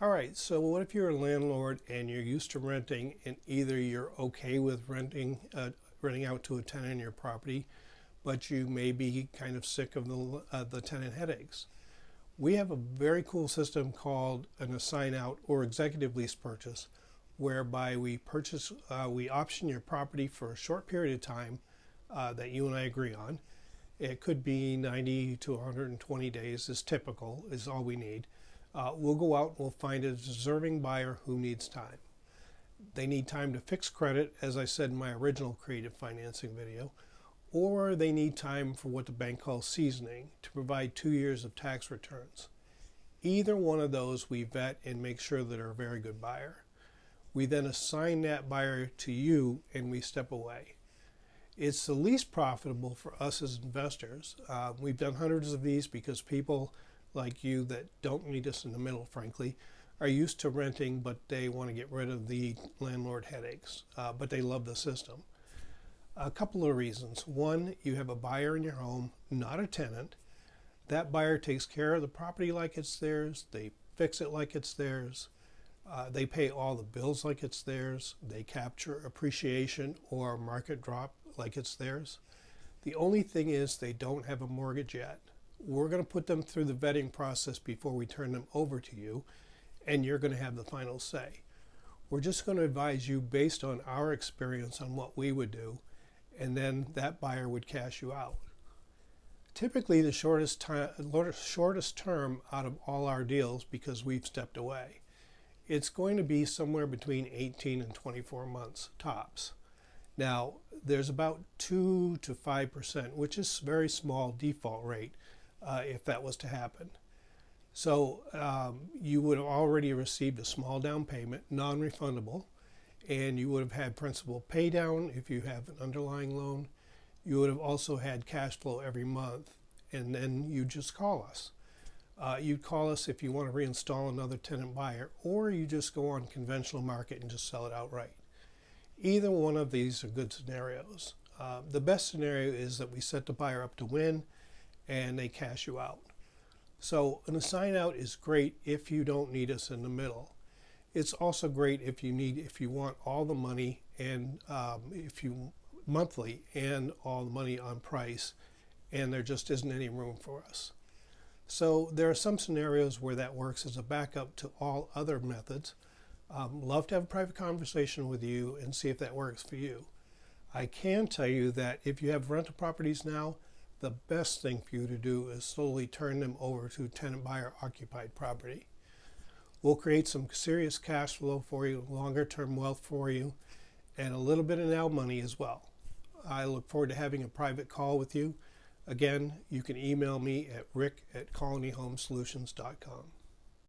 All right, so what if you're a landlord and you're used to renting, and either you're okay with renting out to a tenant in your property, but you may be kind of sick of the tenant headaches. We have a very cool system called an assign out or executive lease purchase, whereby we option your property for a short period of time that you and I agree on. It could be 90 to 120 days is typical, is all we need. We'll go out and we'll find a deserving buyer who needs time. They need time to fix credit, as I said in my original creative financing video, or they need time for what the bank calls seasoning to provide 2 years of tax returns. Either one of those we vet and make sure that they're a very good buyer. We then assign that buyer to you and we step away. It's the least profitable for us as investors. We've done hundreds of these because people like you that don't meet us in the middle, frankly, are used to renting, but they want to get rid of the landlord headaches, but they love the system. A couple of reasons. One, you have a buyer in your home, not a tenant. That buyer takes care of the property like it's theirs. They fix it like it's theirs. They pay all the bills like it's theirs. They capture appreciation or market drop like it's theirs. The only thing is they don't have a mortgage yet. We're going to put them through the vetting process before we turn them over to you, and you're going to have the final say. We're just going to advise you based on our experience on what we would do, and then that buyer would cash you out. Typically the shortest term out of all our deals, because we've stepped away, it's going to be somewhere between 18 and 24 months tops. Now, there's about 2 to 5%, which is a very small default rate if that was to happen. So you would have already received a small down payment, non-refundable, and you would have had principal pay down if you have an underlying loan. You would have also had cash flow every month, and then you just call us. You'd call us if you want to reinstall another tenant buyer, or you just go on conventional market and just sell it outright. Either one of these are good scenarios. The best scenario is that we set the buyer up to win and they cash you out. So an assign out is great if you don't need us in the middle. It's also great if you want all the money and monthly and all the money on price, and there just isn't any room for us. So there are some scenarios where that works as a backup to all other methods. Love to have a private conversation with you and see if that works for you. I can tell you that if you have rental properties now, the best thing for you to do is slowly turn them over to tenant buyer occupied property. We'll create some serious cash flow for you, longer term wealth for you, and a little bit of now money as well. I look forward to having a private call with you. Again, you can email me at rick@colonyhomesolutions.com.